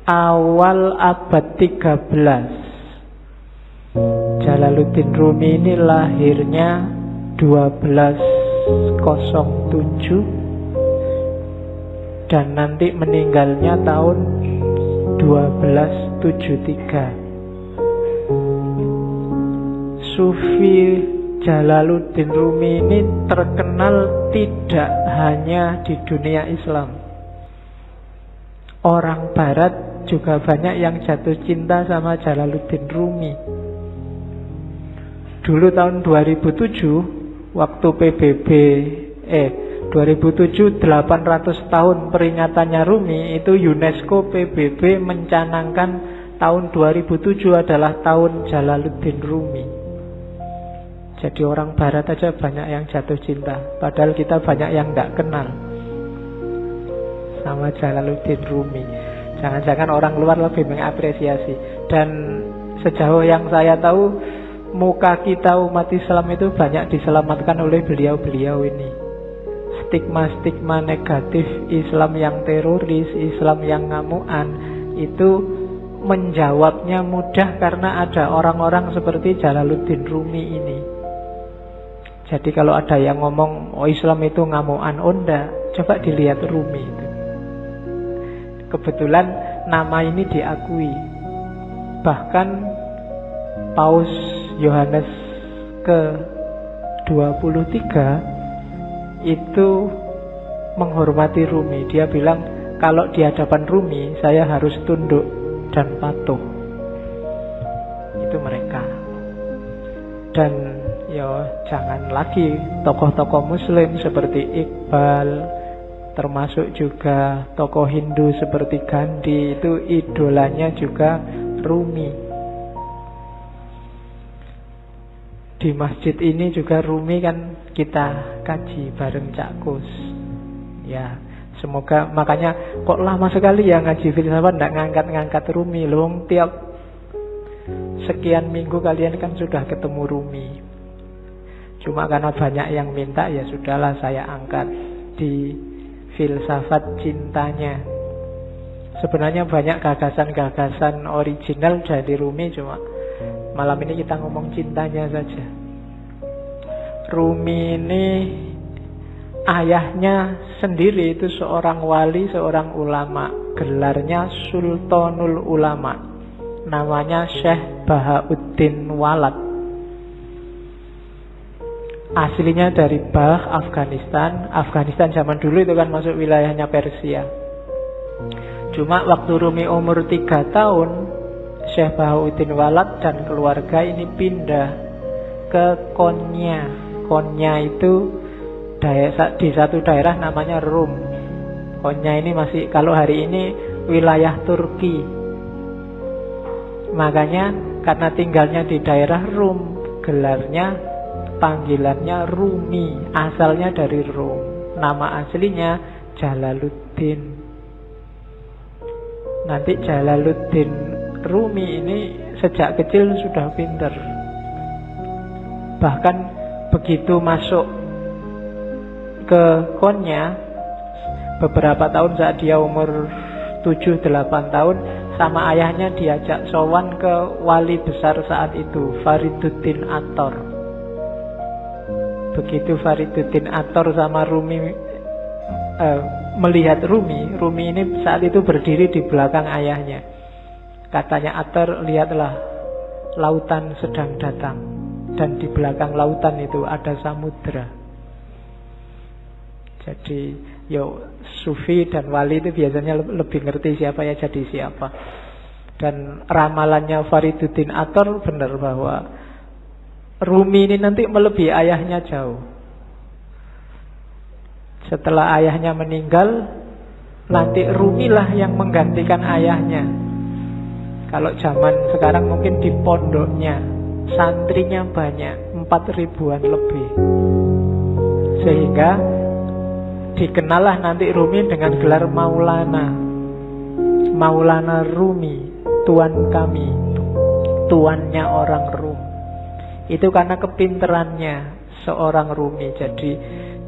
awal abad 13. Jalaluddin Rumi ini lahirnya 1207 dan nanti meninggalnya tahun 1273. Sufi Jalaluddin Rumi ini terkenal tidak hanya di dunia Islam. Orang Barat juga banyak yang jatuh cinta sama Jalaluddin Rumi. Dulu tahun 2007, waktu PBB 2007 800 tahun peringatannya Rumi, itu UNESCO PBB mencanangkan tahun 2007 adalah tahun Jalaluddin Rumi. Jadi orang Barat aja banyak yang jatuh cinta, padahal kita banyak yang tidak kenal sama Jalaluddin Rumi. Jangan-jangan orang luar lebih mengapresiasi. Dan sejauh yang saya tahu, muka kita umat Islam itu banyak diselamatkan oleh beliau-beliau ini. Stigma-stigma negatif Islam yang teroris, Islam yang ngamuan, itu menjawabnya mudah karena ada orang-orang seperti Jalaluddin Rumi ini. Jadi kalau ada yang ngomong Islam itu ngamuan, enggak, coba dilihat Rumi itu. Kebetulan nama ini diakui. Bahkan Paus Yohanes ke-23 itu menghormati Rumi. Dia bilang, kalau di hadapan Rumi saya harus tunduk dan patuh. Itu mereka. Dan jangan lagi tokoh-tokoh Muslim seperti Iqbal, termasuk juga tokoh Hindu seperti Gandhi, itu idolanya juga Rumi. Di masjid ini juga Rumi kan kita kaji bareng Cak Kus. Ya, semoga, makanya kok lama sekali ya ngaji filsafat ndak ngangkat-ngangkat Rumi. Loh, tiap sekian minggu kalian kan sudah ketemu Rumi. Cuma karena banyak yang minta, ya sudahlah saya angkat di filsafat cintanya. Sebenarnya banyak gagasan-gagasan original dari Rumi, cuma malam ini kita ngomong cintanya saja. Rumi ini ayahnya sendiri itu seorang wali, seorang ulama. Gelarnya Sultanul Ulama. Namanya Syekh Bahauddin Walad. Aslinya dari Balkh, Afghanistan. Afghanistan zaman dulu itu kan masuk wilayahnya Persia. Cuma waktu Rumi umur 3 tahun, Syekh Bahauddin Walad dan keluarga ini pindah ke Konya. Konya itu di satu daerah namanya Rum. Konya ini masih, kalau hari ini wilayah Turki. Makanya karena tinggalnya di daerah Rum, gelarnya, panggilannya Rumi, asalnya dari Rum. Nama aslinya Jalaluddin. Nanti Jalaluddin Rumi ini sejak kecil sudah pinter. Bahkan begitu masuk ke Konya, beberapa tahun saat dia umur 7-8 tahun, sama ayahnya diajak sowan ke wali besar saat itu, Fariduddin Attar. Begitu Fariduddin Attar sama Rumi melihat Rumi ini saat itu berdiri di belakang ayahnya. Katanya Attar, lihatlah, lautan sedang datang, dan di belakang lautan itu ada samudra. Jadi Sufi dan wali itu biasanya lebih ngerti siapa ya jadi siapa. Dan ramalannya Fariduddin Attar benar bahwa Rumi ini nanti melebihi ayahnya jauh. Setelah ayahnya meninggal, nanti Rumi lah yang menggantikan ayahnya. Kalau zaman sekarang mungkin di pondoknya santrinya banyak, 4.000-an lebih. Sehingga dikenallah nanti Rumi dengan gelar Maulana. Maulana Rumi, tuan kami, tuannya orang Rum. Itu karena kepinterannya seorang Rumi. Jadi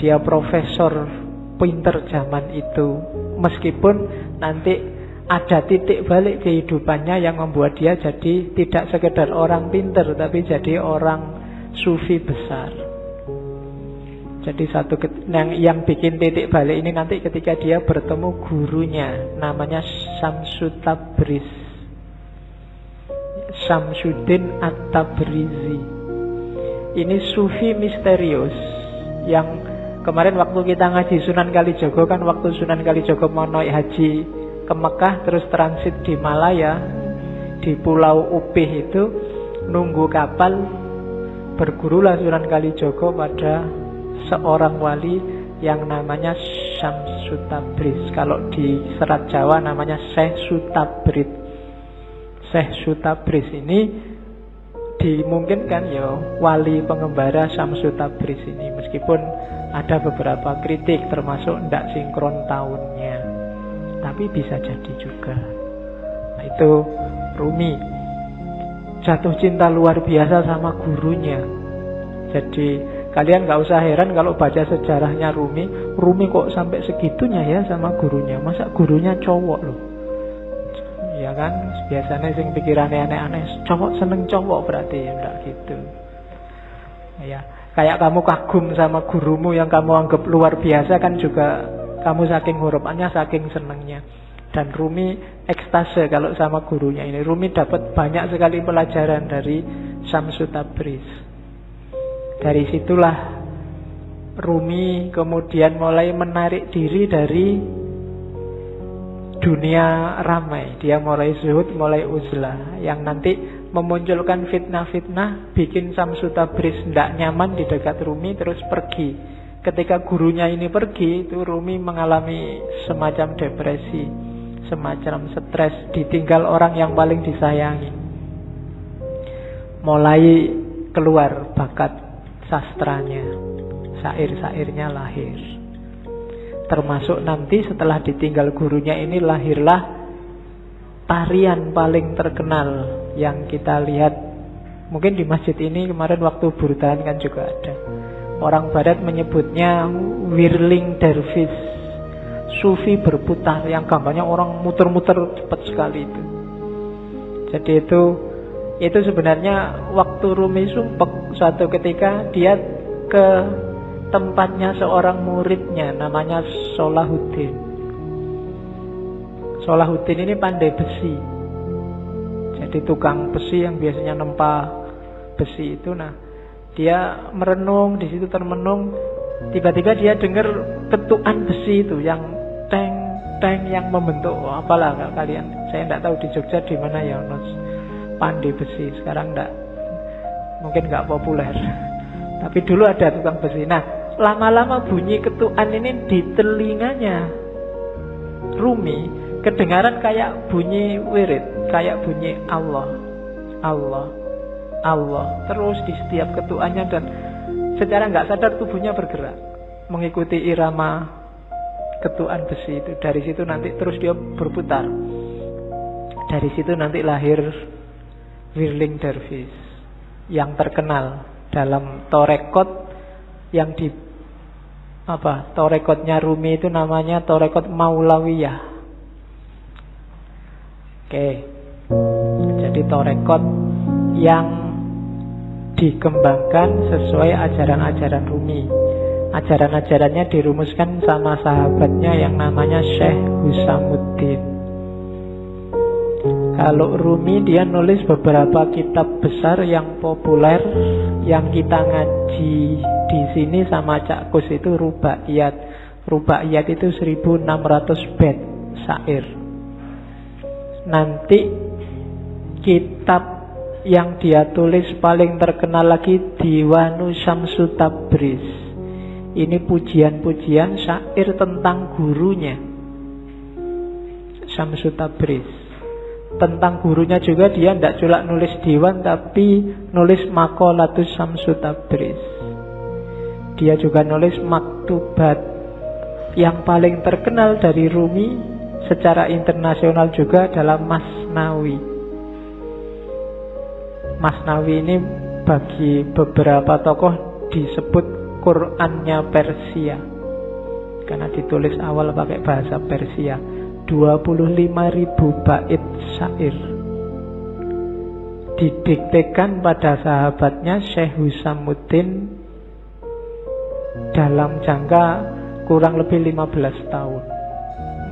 dia profesor pinter zaman itu. Meskipun nanti ada titik balik kehidupannya yang membuat dia jadi tidak sekedar orang pinter, tapi jadi orang sufi besar. Jadi yang bikin titik balik ini nanti ketika dia bertemu gurunya, namanya Syamsu Tabriz, Syamsuddin At-Tabrizi. Ini sufi misterius yang kemarin waktu kita ngaji Sunan Kalijogo kan, waktu Sunan Kalijogo mau naik haji ke Mekah terus transit di Malaya, di Pulau Upih itu nunggu kapal, bergurulah Sunan Kalijogo pada seorang wali yang namanya Syamsu Tabriz. Kalau di Serat Jawa namanya Syekh Sutabrid. Syekh Sutabrid ini dimungkinkan ya wali pengembara Syamsu Tabriz ini, meskipun ada beberapa kritik termasuk tidak sinkron tahunnya, tapi bisa jadi juga. Nah, itu Rumi jatuh cinta luar biasa sama gurunya. Jadi kalian gak usah heran kalau baca sejarahnya Rumi kok sampai segitunya ya sama gurunya. Masa gurunya cowok loh, ya kan? Biasanya sing pikirannya aneh-aneh, cowok seneng cowok berarti ya, enggak gitu. Ya, kayak kamu kagum sama gurumu yang kamu anggap luar biasa kan juga kamu saking harapannya, saking senengnya. Dan Rumi ekstase kalau sama gurunya ini. Rumi dapat banyak sekali pelajaran dari Syamsu Tabriz. Dari situlah Rumi kemudian mulai menarik diri dari dunia ramai. Dia mulai zuhud, mulai uzlah, yang nanti memunculkan fitnah-fitnah, bikin Syamsu Tabriz tidak nyaman di dekat Rumi, terus pergi. Ketika gurunya ini pergi, itu Rumi mengalami semacam depresi, semacam stres, ditinggal orang yang paling disayangi. Mulai keluar bakat sastranya, syair-syairnya lahir. Termasuk nanti setelah ditinggal gurunya ini lahirlah tarian paling terkenal yang kita lihat mungkin di masjid ini kemarin waktu burdan kan juga ada. Orang barat menyebutnya whirling dervish, sufi berputar, yang gambarnya orang muter-muter cepat sekali itu. Jadi itu sebenarnya waktu Rumi sumpek, suatu ketika dia ke tempatnya seorang muridnya namanya Salahuddin. Salahuddin ini pandai besi. Jadi tukang besi yang biasanya nempa besi itu. Nah, dia merenung di situ, termenung. Tiba-tiba dia dengar ketukan besi itu yang teng yang membentuk apalah kalian. Saya tidak tahu di Jogja di mana ya, pandai besi. Sekarang enggak, mungkin enggak populer. Tapi dulu ada tukang besi. Nah, lama-lama bunyi ketukan ini di telinganya Rumi kedengaran kayak bunyi wirid, kayak bunyi Allah, Allah, Allah terus di setiap ketukannya, dan secara enggak sadar tubuhnya bergerak mengikuti irama ketukan besi itu. Dari situ nanti terus dia berputar. Dari situ nanti lahir whirling dervish yang terkenal dalam torekot yang di torekotnya Rumi itu namanya torekot Maulawiyah. Oke. Jadi torekot yang dikembangkan sesuai ajaran-ajaran Rumi. Ajaran-ajarannya dirumuskan sama sahabatnya yang namanya Syekh Husamuddin. Kalau Rumi dia nulis beberapa kitab besar yang populer, yang kita ngaji di sini sama Cak Kus itu Rubaiyat. Rubaiyat itu 1600 bait syair. Nanti kitab yang dia tulis paling terkenal lagi Diwanu Syamsu Tabriz. Ini pujian-pujian syair tentang gurunya Syamsu Tabriz. Tentang gurunya juga dia tidak cuma nulis diwan, tapi nulis Maqalatus Syamsu Tabriz. Dia juga nulis maktubat. Yang paling terkenal dari Rumi secara internasional juga adalah Masnawi. Masnawi ini bagi beberapa tokoh disebut Qurannya Persia, karena ditulis awal pakai bahasa Persia. 25.000 bait syair didiktekan pada sahabatnya Syekh Husamuddin dalam jangka kurang lebih 15 tahun.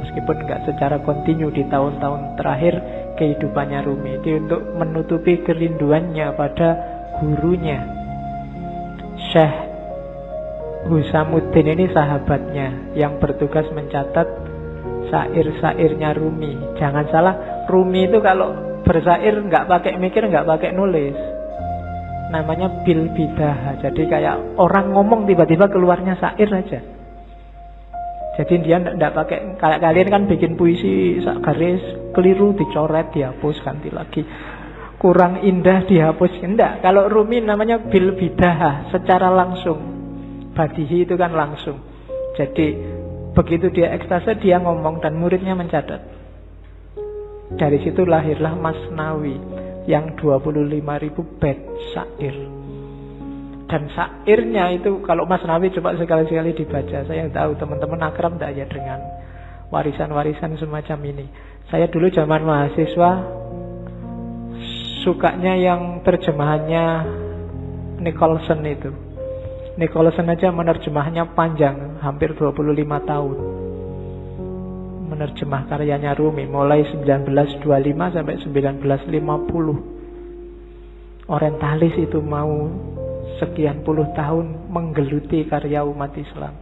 Meskipun nggak secara kontinu di tahun-tahun terakhir kehidupannya Rumi. Itu untuk menutupi kerinduannya pada gurunya. Syekh Husamuddin ini sahabatnya yang bertugas mencatat syair-syairnya Rumi. Jangan salah, Rumi itu kalau bersair nggak pakai mikir, nggak pakai nulis. Namanya bil bidah. Jadi kayak orang ngomong tiba-tiba keluarnya syair aja. Jadi dia tidak pakai, kayak kalian kan bikin puisi sak garis keliru dicoret, dihapus, ganti lagi. Kurang indah dihapus. Enggak, kalau Rumi namanya bil bidah, secara langsung. Badihi itu kan langsung. Jadi begitu dia ekstase dia ngomong dan muridnya mencatat. Dari situ lahirlah Masnawi yang 25.000 bait syair. Dan syairnya itu kalau Masnawi coba sekali-sekali dibaca. Saya tahu teman-teman akrab tidak ya dengan warisan-warisan semacam ini. Saya dulu zaman mahasiswa sukanya yang terjemahannya Nicholson itu. Nicholson aja menerjemahnya panjang, hampir 25 tahun. Menerjemah karyanya Rumi mulai 1925 sampai 1950. Orientalis itu mau sekian puluh tahun menggeluti karya umat Islam.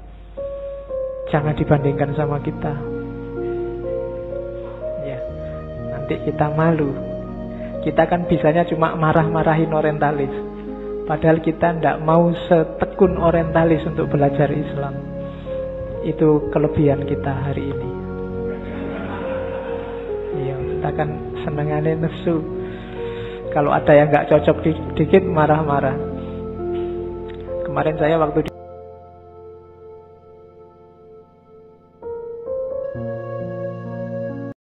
Jangan dibandingkan sama kita. Ya, nanti kita malu. Kita kan bisanya cuma marah-marahin orientalis. Padahal kita tidak mau setekun orientalis untuk belajar Islam. Itu kelebihan kita hari ini. Iya, kita kan senengannya nesu. Kalau ada yang nggak cocok dikit marah-marah. Kemarin saya waktu